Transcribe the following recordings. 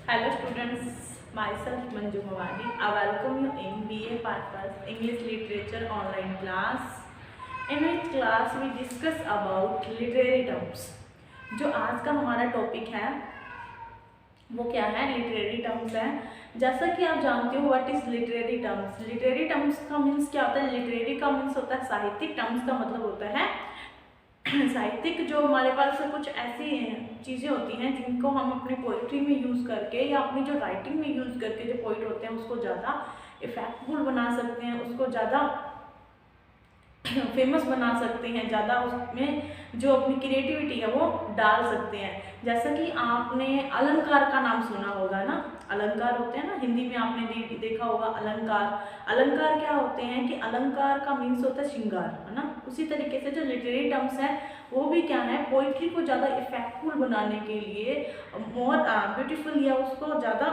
Hello students, myself Manju Mawani. I welcome you in BA Part 1 English Literature online class. In which class we discuss about literary terms. जो आज का हमारा topic है वो क्या है, लिटरेरी टर्म्स है। जैसा कि आप जानते हो what is literary terms. Literary terms का मीन्स क्या होता है? लिटरेरी का मीन्स होता है साहित्यिक, टर्म्स का मतलब होता है साहित्यिक। जो हमारे पास कुछ ऐसी चीज़ें होती हैं जिनको हम अपनी पोइट्री में यूज़ करके या अपनी जो राइटिंग में यूज़ करके जो पोइट होते हैं उसको ज़्यादा इफेक्टफुल बना सकते हैं, उसको ज़्यादा फेमस बना सकते हैं, ज़्यादा उसमें जो अपनी क्रिएटिविटी है वो डाल सकते हैं। जैसा कि आपने अलंकार का नाम सुना होगा ना, अलंकार होते हैं ना, हिंदी में आपने देखा होगा अलंकार। अलंकार क्या होते हैं कि अलंकार का मीन्स होता है श्रृंगार, है ना। उसी तरीके से जो लिटरेरी टर्म्स है वो भी क्या है, पोइट्री को ज़्यादा इफेक्टफुल बनाने के लिए, मोर ब्यूटीफुल या उसको ज़्यादा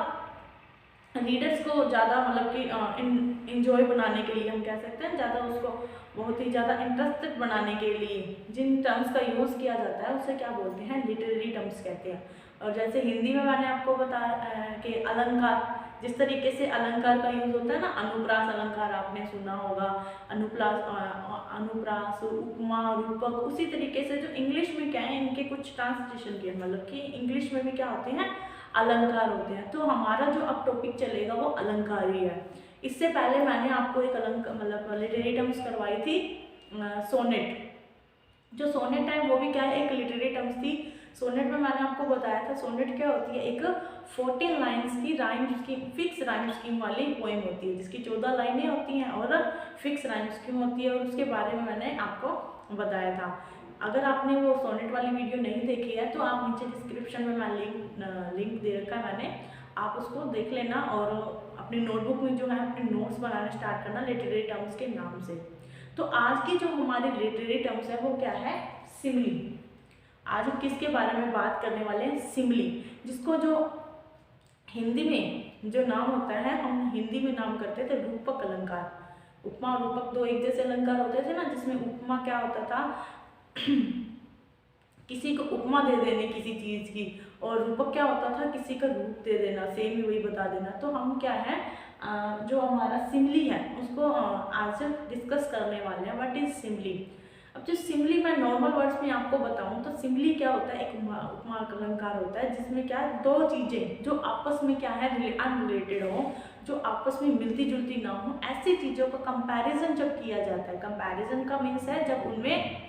रीडर्स को ज़्यादा मतलब कि इंजॉय बनाने के लिए, हम कह सकते हैं ज़्यादा उसको बहुत ही ज़्यादा इंटरेस्टेड बनाने के लिए जिन टर्म्स का यूज़ किया जाता है उसे क्या बोलते हैं, लिटरेरी टर्म्स कहते हैं। और जैसे हिंदी में मैंने आपको बताया कि अलंकार, जिस तरीके से अलंकार का यूज़ होता है ना, अनुप्रास अलंकार आपने सुना होगा, अनुप्रास, उपमा, रूपक। उसी तरीके से जो इंग्लिश में क्या है, इनके कुछ ट्रांसलेशन किए, मतलब कि इंग्लिश में भी क्या होते हैं, अलंकार होते हैं। तो हमारा जो अब टॉपिक चलेगा वो अलंकार ही है। इससे पहले मैंने आपको एक अलंकार मतलब लिटरेरी टर्म्स करवाई थी, सोनेट। जो सोनेट है वो भी क्या है, एक लिटरेरी टर्म्स थी। सोनेट में मैंने आपको बताया था सोनेट क्या होती है, एक 14 लाइन्स की rhyme scheme, fix rhyme scheme वाली पोएम होती है जिसकी 14 लाइनें होती हैं और फिक्स राइम स्कीम होती है, और उसके बारे में मैंने आपको बताया था। अगर आपने वो सोनेट वाली वीडियो नहीं देखी है तो आप नीचे डिस्क्रिप्शन में मैं लिंक दे रखा है मैंने, आप उसको देख लेना और अपनी नोटबुक में जो है अपने नोट्स बनाना स्टार्ट करना लिटरेरी टर्म्स के नाम से। तो आज की जो हमारी लिटरेरी टर्म्स है वो क्या है, सिमली। आज हम किसके बारे में बात करने वाले हैं, सिमली, जिसको जो हिंदी में जो नाम होता है, हम हिंदी में नाम करते थे रूपक अलंकार। उपमा और रूपक दो एक जैसे अलंकार होते थे ना, जिसमें उपमा क्या होता था किसी को उपमा दे देने किसी चीज़ की, और रूपक क्या होता था, किसी का रूप दे देना, सेम ही वही बता देना। तो हम क्या है, जो हमारा सिमली है उसको आज डिस्कस करने वाले हैं, व्हाट इज सिमली। अब जो सिमली मैं नॉर्मल वर्ड्स में आपको बताऊं तो सिमली क्या होता है, एक उपमा अलंकार होता है जिसमें क्या है, दो चीज़ें जो आपस में क्या है अनरिलेटेड हो, जो आपस में मिलती जुलती ना हो, ऐसी चीज़ों का कंपैरिजन जब किया जाता है। कंपैरिजन का मीन्स है जब उनमें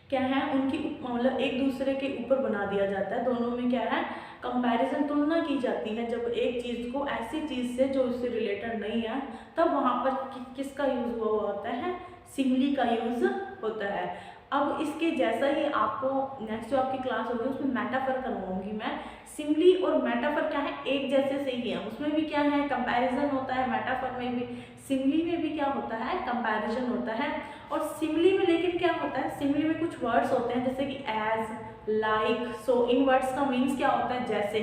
क्या है, उनकी मतलब एक दूसरे के ऊपर बना दिया जाता है, दोनों में क्या है, कंपैरिजन, तुलना की जाती है। जब एक चीज़ को ऐसी चीज़ से जो उससे रिलेटेड नहीं है, तब वहाँ पर किसका यूज़ हुआ होता है, सिमली का यूज़ होता है। अब इसके जैसा ही आपको नेक्स्ट जो आपकी क्लास होगी उसमें मेटाफर करवाऊंगी मैं। सिमली और मेटाफर क्या है, एक जैसे से ही है, उसमें भी क्या है, कंपैरिजन होता है, मेटाफर में भी, सिमली में भी क्या होता है, कंपैरिजन होता है। और सिमली में लेकिन क्या होता है, सिमली में कुछ वर्ड्स होते हैं जैसे कि एज, लाइक, सो। इन वर्ड्स का मीन्स क्या होता है, जैसे।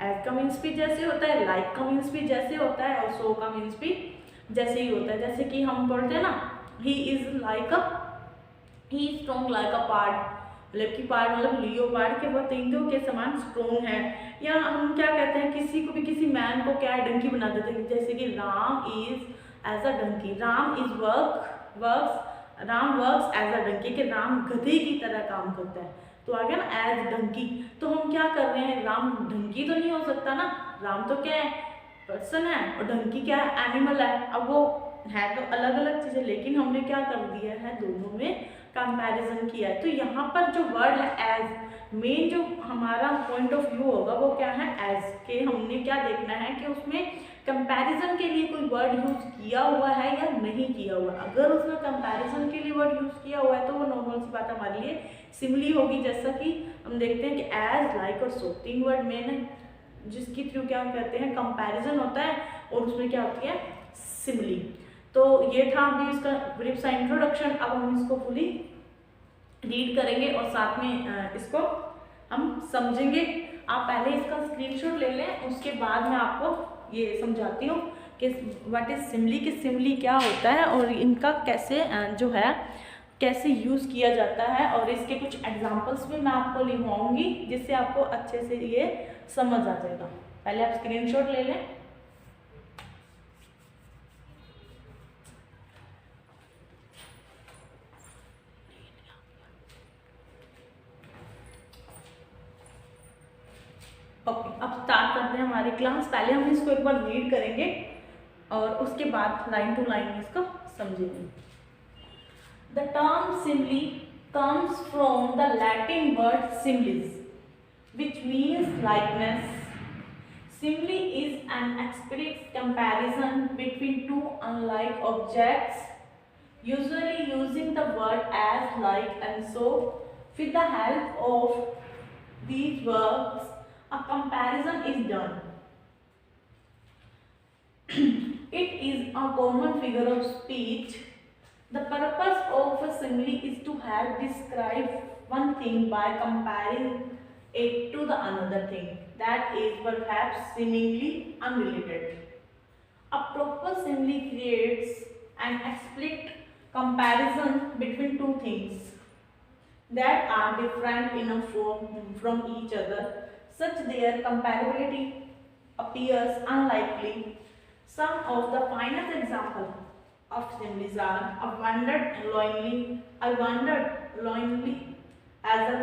एज का मीन्स भी जैसे होता है, लाइक का मीन्स भी जैसे होता है, और सो का मीन्स भी जैसे ही होता है। जैसे कि हम बोलते हैं ना, he is like a, he is strong like a pard, मतलब कि पार्ड मतलब लियो पार्ड के पतंगों के समान स्ट्रॉन्ग है। या हम क्या कहते हैं, किसी को भी, किसी मैन को क्या है, डंकी बना देते हैं, जैसे कि Ram is as a donkey, Ram is Ram works as a donkey, कि राम गधे की तरह काम करता है। तो आ गया ना एज डंकी। तो हम क्या कर रहे हैं, राम डंकी तो नहीं हो सकता ना, राम तो क्या है, पर्सन है, और डंकी क्या है, एनिमल है। अब वो है तो अलग अलग चीज़ें, लेकिन हमने क्या कर दिया है, दोनों में कंपैरिजन किया है। तो यहाँ पर जो वर्ड है एज, मेन जो हमारा पॉइंट ऑफ व्यू होगा वो क्या है, एज के। हमने क्या देखना है कि उसमें कंपैरिजन के लिए कोई वर्ड यूज किया हुआ है या नहीं किया हुआ। अगर उसमें कंपैरिजन के लिए वर्ड यूज किया हुआ है तो वो नॉर्मल सी बात हमारे लिए सिमली होगी। जैसा कि हम देखते हैं कि एज, लाइक और सो, तीन वर्ड मेन है जिसके थ्रू क्या कहते हैं, कंपैरिजन होता है, और उसमें क्या होती है, सिमली। तो ये था अभी इसका ब्रीफ सा इंट्रोडक्शन। अब हम इसको फुली रीड करेंगे और साथ में इसको हम समझेंगे। आप पहले इसका स्क्रीनशॉट ले लें, उसके बाद मैं आपको ये समझाती हूँ कि व्हाट इज सिमली, कि सिमली क्या होता है और इनका कैसे जो है कैसे यूज़ किया जाता है, और इसके कुछ एग्जांपल्स भी मैं आपको लिखवाऊंगी जिससे आपको अच्छे से ये समझ आ जाएगा। पहले आप स्क्रीनशॉट ले लें। ओके, अब स्टार्ट करते हैं हमारी क्लास। पहले हम इसको एक बार रीड करेंगे और उसके बाद लाइन टू लाइन इसको समझेंगे। The term simile comes from the Latin word similis, which means likeness. Simile is an explicit comparison between two unlike objects, usually using the word as, like, and so. With the help of these verbs, a comparison is done. It is a common figure of speech. The purpose of a simile is to help describe one thing by comparing it to the another thing that is perhaps seemingly unrelated. A proper simile creates an explicit comparison between two things that are different in a form from each other, such their comparability appears unlikely. Some of the finest examples of similes are I wandered lonely as a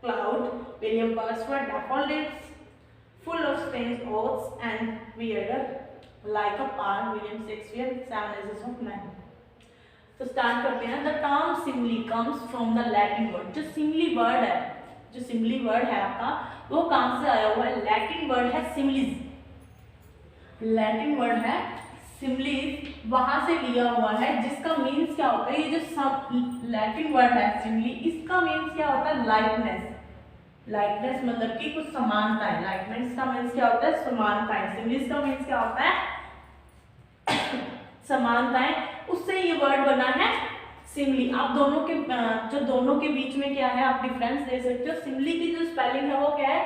cloud, William Wordsworth, daffodils full of strange oaths, and weirder like a park, William Shakespeare, Seven Aces of Man. तो start करते हैं। The term simile comes from the Latin word. जो simile word है, जो simile word है आपका, वो कहाँ से आया हुआ है? लैटिन वर्ड है सिमिलीज। लैटिन वर्ड है सिमिलीज, वहां से लिया हुआ है, जिसका मीन्स क्या होता है? ये जो लैटिन वर्ड है सिमिली, इसका मीन्स क्या होता है? लाइकनेस। लाइकनेस मतलब कि कुछ समानताएं। लाइकनेस का मीन्स क्या होता है? समानताएं। सिमिलीज का मीन्स क्या होता है? समानताएं। उससे ये वर्ड बना है सिमिली। आप दोनों के बीच में क्या है, आप डिफरेंस दे सकते हो। सिमिली की जो स्पेलिंग है वो क्या है?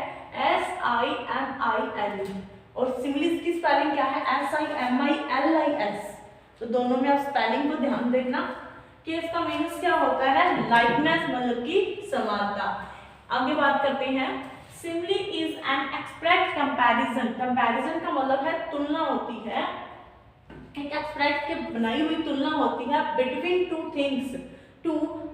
SIMILE, और सिमिलीज की स्पेलिंग क्या है? SIMILIS। तो दोनों में आप स्पेलिंग को ध्यान देना कि इसका मीन्स क्या होता है? लाइकनेस मतलब कि समानता। आगे बात करते हैं। Simile is an express comparison. Comparison का मतलब है तुलना होती है, एक एक्सप्रेस के बनाई हुई तुलना होती है between two things, two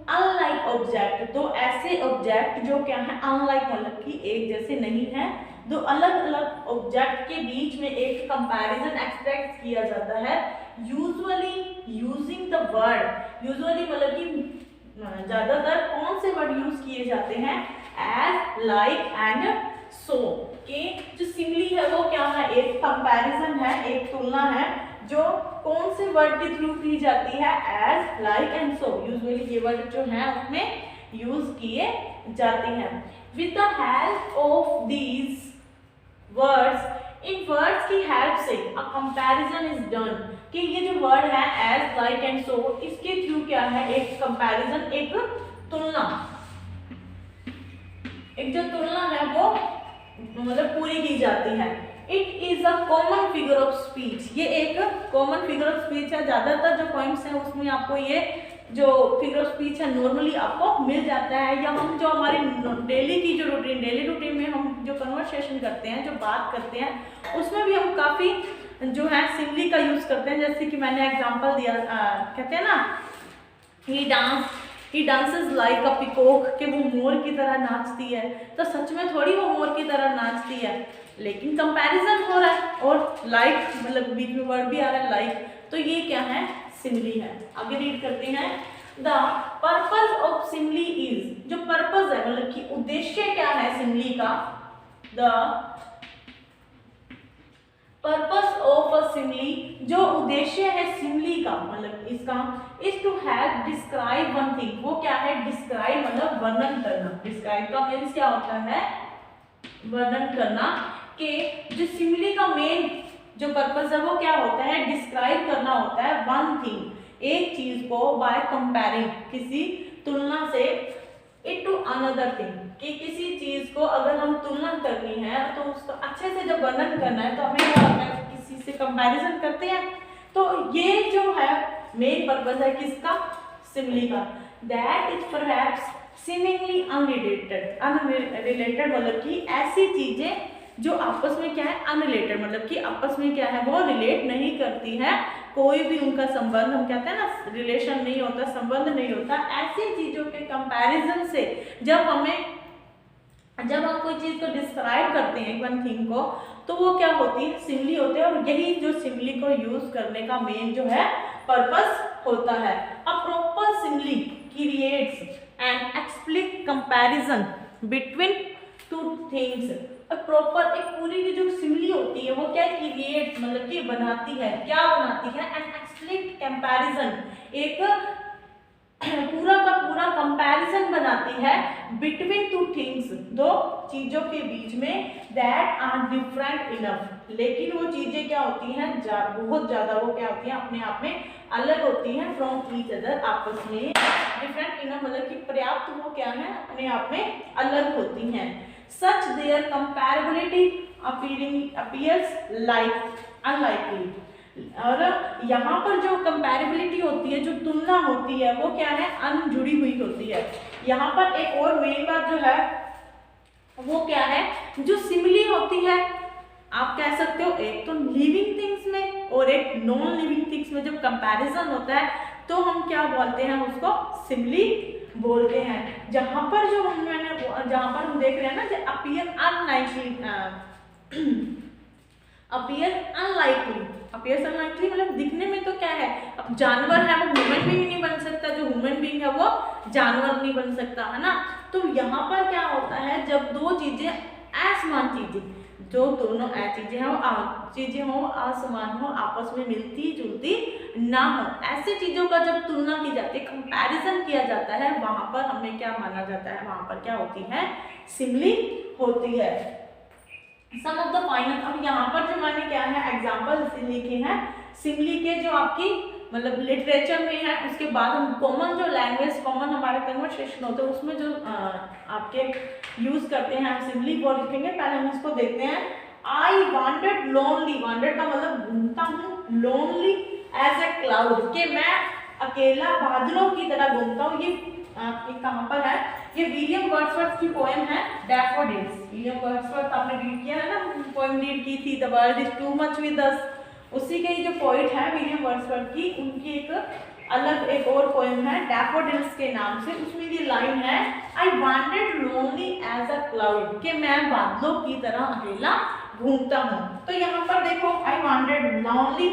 unlike object. तो ऐसे ऑब्जेक्ट जो क्या है? अनलाइक मतलब कि एक जैसे नहीं है, दो अलग अलग ऑब्जेक्ट के बीच में एक कंपैरिजन एक्सप्रेस किया जाता है, usually using the word. Usually मतलब कि ज्यादातर कौन से वर्ड यूज किए जाते हैं? As, like and so. के जो सिमिली है वो क्या है? एक कंपैरिजन है, एक तुलना है, जो कौन से वर्ड के थ्रू की जाती है? As, like and so. Usually ये वर्ड जो है उसमें यूज किए जाते हैं। With the help of these words, इन वर्ड्स की हेल्प से अ कंपैरिजन इज डन। कि ये जो वर्ड है एज, लाइक एंड सो, इसके थ्रू क्या है? एक कंपैरिजन, एक तुलना, एक जो तुलना है वो मतलब पूरी की जाती है। It is a common figure of speech. ये एक कॉमन फिगर ऑफ स्पीच है। ज्यादातर जो पॉइंट्स हैं उसमें आपको ये जो फिगर ऑफ स्पीच है नॉर्मली आपको मिल जाता है, या हम जो हमारी डेली की जो रूटीन, डेली रूटीन में हम जो कन्वर्सेशन करते हैं, जो बात करते हैं, उसमें भी हम काफ़ी जो है सिमिली का यूज़ करते हैं। जैसे कि मैंने एग्जांपल दिया, कहते हैं ना, ही डांसेस लाइक अ पिकॉक, कि वो मोर की तरह नाचती है। तो सच में थोड़ी वो मोर की तरह नाचती है, लेकिन कंपैरिजन हो रहा है, और लाइक मतलब बीच में वर्ड भी आ रहा है लाइक, तो ये क्या है? सिमिली है। आगे रीड करते हैं। The purpose of simile is, जो पर्पज है मतलब कि उद्देश्य क्या है सिमिली का? The purpose of a simile, जो उद्देश्य है सिमिली का मतलब इसका, is to help describe one thing. वो क्या है? डिस्क्राइब मतलब वर्णन करना। डिस्क्राइब का मीन्स क्या होता है? वर्णन करना। कि जो सिमिली का मेन जो पर्पस है वो क्या होता है? डिस्क्राइब करना होता है वन थिंग, एक चीज को, बाय कंपेयरिंग, किसी तुलना से, इट टू अनदर थिंग, कि किसी चीज को अगर हम तुलना करनी है तो उसका अच्छे से जब वर्णन करना है तो हमें क्या होता है? किसी से कंपैरिजन करते हैं। तो ये जो है मेन पर्पस है किसका? सिमिली का। That is perhaps seemingly unrelated मतलब कि ऐसी चीजें जो आपस में क्या है अनरिलेटेड मतलब कि आपस में क्या है वो रिलेट नहीं करती है, कोई भी उनका संबंध, हम कहते हैं ना रिलेशन नहीं होता, संबंध नहीं होता, ऐसी चीजों के कंपैरिजन से जब हम कोई चीज को डिस्क्राइब करते हैं वन थिंग को, तो वो क्या होती है सिमिली होते हैं। और यही जो सिमिली को यूज करने का मेन जो है पर्पस होता है। A proper simile creates an explicit comparison between two things. Proper एक पूरी की जो सिमिली होती है वो क्या क्रिएट मतलब कि बनाती है, क्या बनाती है, एन एक्सप्लिसिट कंपैरिजन, एक पूरा का पूरा कंपैरिजन बनाती है बिटवीन टू थिंग्स, दो चीजों के बीच में, दैट आर डिफरेंट इनफ, लेकिन वो चीजें क्या होती हैं बहुत ज्यादा वो क्या होती हैं अपने आप में अलग होती हैं फ्रॉम ईच अदर, आपस में डिफरेंट इनफ मतलब कि पर्याप्त वो क्या है अपने आप में अलग होती हैं। Such there comparability appears like unlikely, और यहाँ पर जो कंपैरेबिलिटी होती है, जो तुलना होती है वो क्या है अनजुड़ी हुई होती है। यहाँ पर एक और मेन बात जो है वो क्या है, जो सिमिली होती है आप कह सकते हो एक तो लिविंग थिंग्स में और एक नॉन लिविंग थिंग्स में जब कंपैरिजन होता है तो हम क्या बोलते हैं उसको सिमिली बोलते हैं। जहां पर जो जहां पर हम देख रहे हैं ना जो अपीयर अनलाइकली मतलब दिखने में तो क्या है, अब जानवर है वो ह्यूमन बीइंग नहीं बन सकता, जो ह्यूमन बीइंग है वो जानवर नहीं बन सकता, है ना। तो यहाँ पर क्या होता है जब दो चीजें असमान चीजें, जो दोनों चीजें हो असमान हो, आपस में मिलती जुलती ना हो, ऐसी चीजों का जब तुलना की जाती है, कंपैरिजन किया जाता है, वहां पर हमें क्या माना जाता है, वहां पर क्या होती है सिमिली होती है। सम ऑफ द फाइनल, अब यहाँ पर जो मैंने क्या है एग्जाम्पल लिखे हैं सिमिली के, जो आपकी मतलब लिटरेचर में है, उसके बाद हम कॉमन जो लैंग्वेज कॉमन हमारा कन्वर्सेशन होता है उसमें जो आपके यूज करते हैं हम सिमिली वो लिखेंगे। पहले हम इसको देखते हैं। आई वांडेड लोनली, वांडेड का मतलब घूमता हूँ, लोनली एज ए क्लाउड, कि मैं अकेला बादलों की तरह घूमता हूँ। ये कहाँ पर है, ये विलियम वर्ड्सवर्थ की पोएम है डैफोडिल्स। विलियम वर्ड्सवर्थ आपने रीड किया है ना, पोएम रीड की थी the world is too much with us, उसी के जो पोइट है विलियम वर्ड्सवर्थ की, उनकी एक अलग एक और पोएम है डैफोडिल्स के नाम से। उसमें ये लाइन है I wandered lonely as a cloud, कि मैं बादलों की तरह अकेला घूमता हूँ। तो यहाँ पर देखो I wandered lonely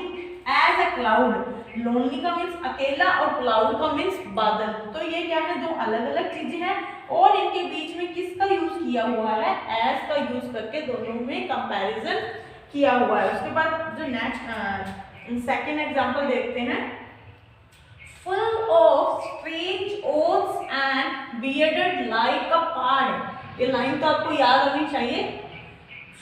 as a cloud, lonely का मीन्स अकेला और क्लाउड का मीन्स बादल। तो ये क्या है दो अलग अलग चीजें हैं और इनके बीच में किसका यूज किया हुआ है, एज का यूज करके दोनों में कंपैरिजन किया हुआ है। उसके बाद जो नेक्स्ट सेकंड एग्जांपल देखते हैं। Full of strange oaths and bearded like a pard, ये लाइन तो आपको याद होनी चाहिए।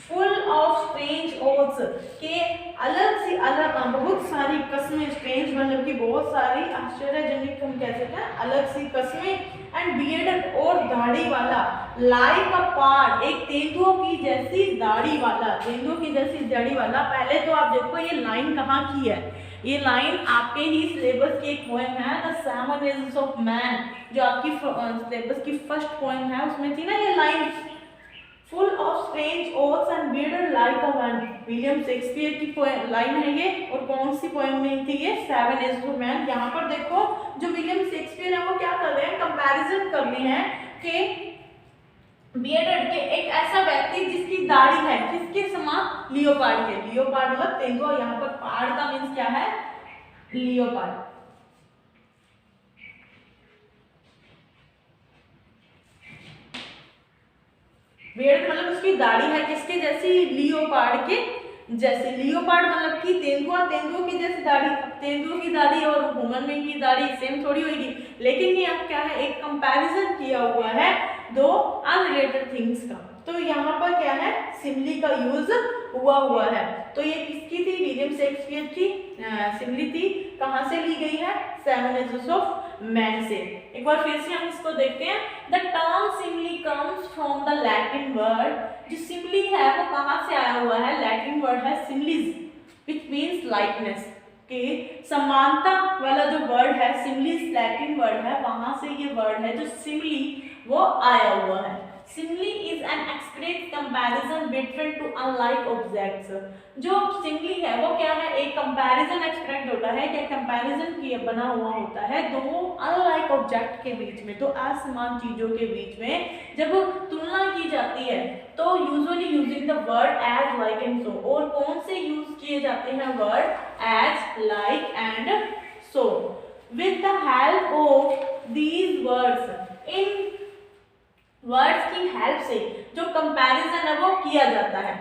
फुल ऑफ स्ट्रेंज ओथ्स, के अलग सी अलग बहुत सारी कस्में, स्ट्रेंज मतलब कि बहुत सारी आश्चर्यजनक हम कह सकते हैं अलग सी कस्में, एंड बियर्डेड और दाढ़ी वाला, लाइक अ पार्ड एक तेंदुओं की जैसी दाढ़ी वाला, तेंदुओं की जैसी दाढ़ी वाला। पहले तो आप देखो ये लाइन कहाँ की है, ये लाइन आपके ही सिलेबस की एक पोएम है द 7 एजेस ऑफ मैन, जो आपकी सिलेबस की फर्स्ट पोएम है उसमें थी ना ये line, full of strange oaths and bearded like a man. William Shakespeare की लाइन है ये, और कौन सी पोएम में थी ये, 7 एजेस ऑफ मैन। यहाँ पर देखो जो विलियम शेक्सपियर है वो क्या कर रहे हैं, कंपैरिजन कर रहे हैं कि बियर्डेड के एक ऐसा व्यक्ति जिसकी दाढ़ी है किसके समान, लियोपार्ड के, लियोपार्ड मतलब तेंदुआ, यहाँ पर पार्ड का मीन्स क्या है लियोपार्ड। बियर्ड मतलब उसकी दाढ़ी है किसके जैसी, लियोपार्ड के जैसे। लियोपार्ड मतलब कि तेंदुआ, तेंदुओं की जैसी दाढ़ी। तेंदुओं की दाढ़ी और ह्यूमन बीइंग की दाढ़ी सेम थोड़ी होगी, लेकिन ये अब क्या है एक कंपैरिजन किया हुआ है दो अनरिलेटेड थिंग्स का। तो यहाँ पर क्या है सिमिली का यूज हुआ है। तो ये किसकी थी, विलियम शेक्सपियर की सिमिली थी। कहाँ से ली गई है, 7 एजेस ऑफ मैन से। एक बार फिर से हम इसको देखते हैं। The term simile comes from the Latin word, जो सिमिली है वो कहाँ से आया हुआ है, लैटिन वर्ड है सिमिलिस, विच मीन्स लाइकनेस। कि समानता वाला जो वर्ड है, सिमिली लैटिन वर्ड है, वहां से ये वर्ड है जो सिमिली वो आया हुआ है। Simile is an express comparison between two unlike objects. जो सिमिली है वो क्या है, एक कंपैरिजन एक्सप्रेस होता है, क्या कंपैरिजन किया बना हुआ होता है दो अनलाइक ऑब्जेक्ट के बीच में, तो असमान चीजों के बीच में जब तुलना की जाती है तो usually using the word as, like and so. और कौन से यूज किए जाते हैं word as, like and so. With the help of these words, इन वर्ड्स की हेल्प से जो कंपैरिजन है वो किया जाता है।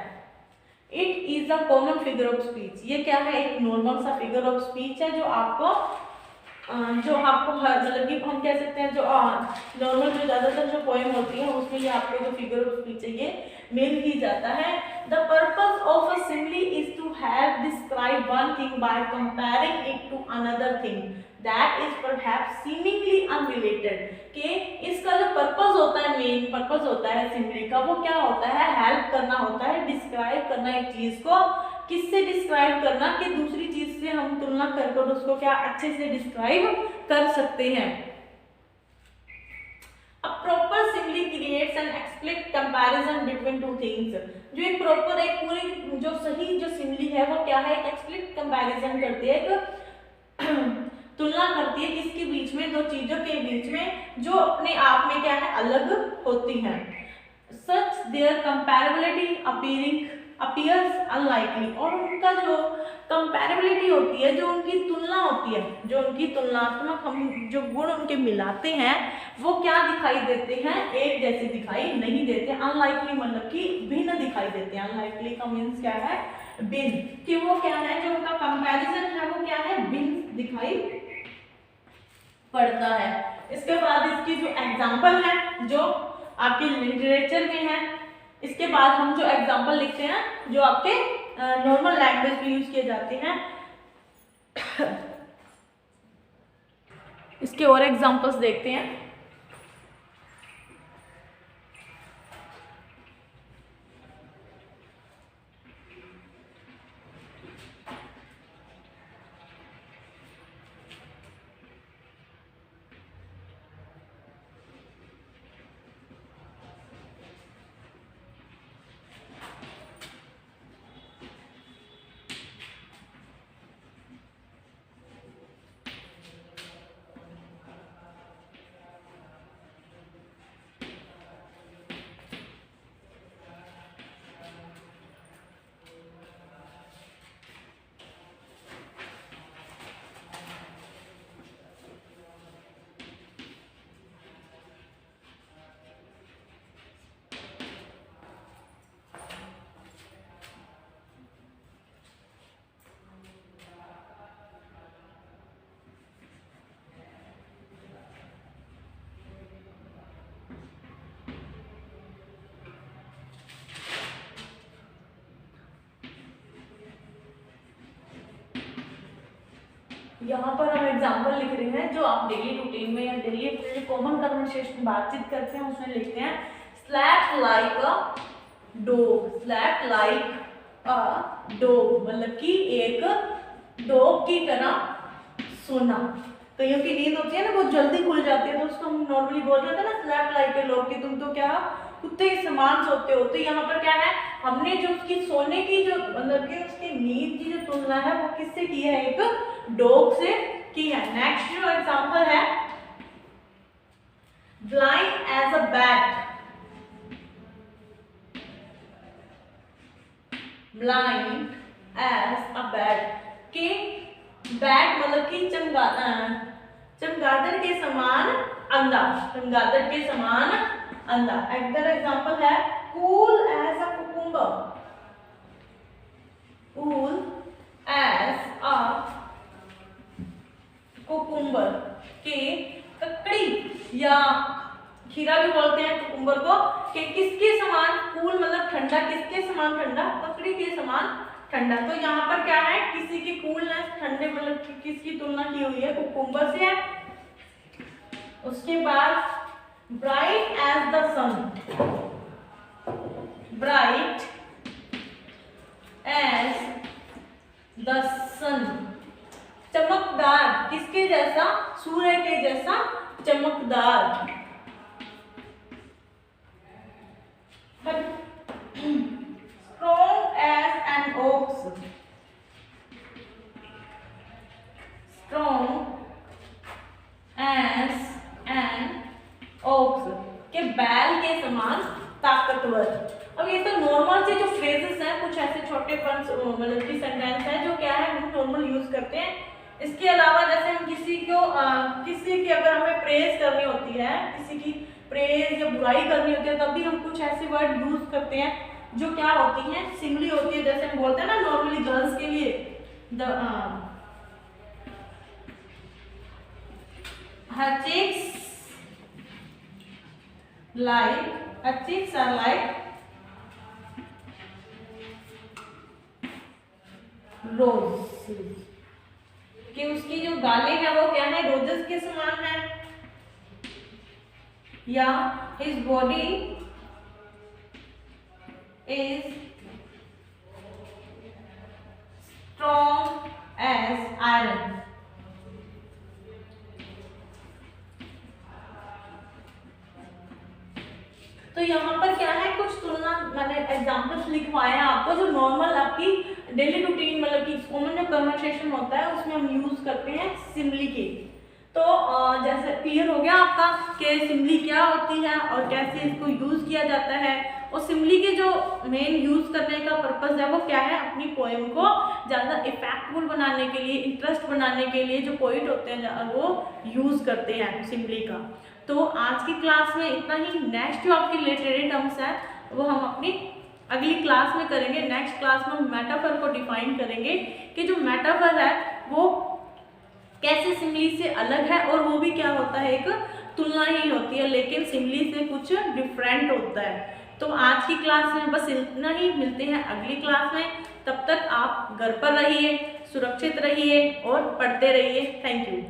It is a common figure of speech. ये क्या है, एक नॉर्मल सा फिगर ऑफ स्पीच है जो आपको मतलब कि हम कह सकते हैं जो नॉर्मल जो ज्यादातर जो पोएम होती है उसमें ये आपको जो फिगर ऑफ स्पीच है ये मिल ही जाता है। The purpose of a simile is to have describe one thing by comparing it to another thing that is perhaps seemingly unrelated. कि इसका जो पर्पस होता है, मेन पर्पस होता है सिमिली का, वो क्या होता है, हेल्प करना होता है, डिस्क्राइब करना एक चीज को। किससे डिस्क्राइब करना, कि दूसरी चीज से हम तुलना कर उसको क्या अच्छे से डिस्क्राइब कर सकते हैं। A proper simile creates an explicit comparison between two things। जो एक प्रॉपर एक पूरी जो सही जो सिमिली है वो क्या है, एक एक्सप्लिसिट कंपैरिजन करती है, एक तुलना करती है किसके बीच में, दो चीजों के बीच में जो अपने आप में क्या है अलग होती हैं। Such their comparability appears unlikely। और उनका जो कंपैरेबिलिटी होती है, जो उनकी तुलना होती है, जो उनकी तुलनात्मक हम जो गुण उनके मिलाते हैं वो क्या दिखाई देते हैं, एक जैसे दिखाई नहीं देते। अनलाइकली मतलब कि भिन्न दिखाई देते हैं। अनलाइकली का मीन्स क्या है, भिन्न, कि वो क्या है जो उनका कंपैरिजन है वो क्या है, भिन्न दिखाई पड़ता है। इसके बाद इसकी जो एग्जाम्पल है जो आपके लिटरेचर में है, इसके बाद हम जो एग्जाम्पल लिखते हैं जो आपके नॉर्मल लैंग्वेज में यूज किए जाते हैं इसके और एग्जाम्पल्स देखते हैं। यहाँ पर हम एग्जाम्पल लिख रहे हैं जो आप डेली रूटीन में या डेली अपने कॉमन कन्वर्सेशन बातचीत करते हैं उसमें लिखते हैं। Slap like a dog, slap like a dog मतलब कि एक डॉग की तरह सोना। कईयों की नींद होती है ना बहुत जल्दी खुल जाती है तो उसको हम नॉर्मली बोल रहे थे ना स्लैप लाइक अ डॉग, कि तुम तो क्या कुत्ते के समान सोते हो। तो यहाँ पर क्या है, हमने जो उसकी सोने की जो मतलब कि उसकी नींद की जो तुलना है वो किससे की है, एक डॉग से की है। नेक्स्ट जो एग्जांपल है, blind as a bat, blind as a bat, कि बैट मतलब कि चमगादड़ के समान अंधा, चमगादड़ के समान अंधा। अगला एग्जांपल है cool as a cucumber, cool as a cucumber, के ककड़ी या खीरा भी बोलते हैं कुकुम्बर को, कि किसके समान, कूल मतलब ठंडा, किसके समान ठंडा, ककड़ी के समान ठंडा। तो यहाँ पर क्या है, किसी की कूलनेस ठंडे मतलब किसकी तुलना की हुई है, कुकुम्बर से है। उसके बाद bright as the sun, bright as the sun, strong as an ox, strong as an ox, के बैल के समान ताकतवर। अब ये तो नॉर्मल से जो फ्रेजेस हैं, कुछ ऐसे छोटे मतलब की सेंटेंस है जो क्या है हम नॉर्मल यूज करते हैं। इसके अलावा जैसे हम किसी की अगर हमें प्रेज करनी होती है, किसी की प्रेज या बुराई करनी होती है, तब भी हम कुछ ऐसे वर्ड यूज करते हैं जो क्या होती हैं, सिमिली होती है। जैसे हम बोलते हैं ना नॉर्मली गर्ल्स के लिए her cheeks are like roses, कि उसकी जो गालें हैं वो क्या है, रोजेस के समान है। या his body is strong as iron। तो यहाँ पर क्या है, कुछ तुलना मैंने एग्जांपल्स लिखवाए हैं आपको, जो नॉर्मल आपकी डेली रूटीन मतलब कि कॉमन में कन्वर्सेशन होता है उसमें हम यूज करते हैं सिमिली के। तो जैसे क्लियर हो गया आपका कि सिमिली क्या होती है और कैसे इसको यूज किया जाता है। और सिमिली के जो मेन यूज करने का पर्पस है वो क्या है, अपनी पोएम को ज़्यादा इफेक्टफुल बनाने के लिए, इंटरेस्ट बनाने के लिए जो पोइट होते हैं वो यूज करते हैं सिमिली का। तो आज की क्लास में इतना ही। नेक्स्ट जो आपकी लिटरेरी टर्म्स है वो हम अपनी अगली क्लास में करेंगे। नेक्स्ट क्लास में हम मेटाफर को डिफाइन करेंगे कि जो मेटाफर है वो कैसे सिमिली से अलग है, और वो भी क्या होता है, एक तुलना ही होती है लेकिन सिमिली से कुछ डिफरेंट होता है। तो आज की क्लास में बस इतना ही, मिलते हैं अगली क्लास में। तब तक आप घर पर रहिए, सुरक्षित रहिए और पढ़ते रहिए। Thank you.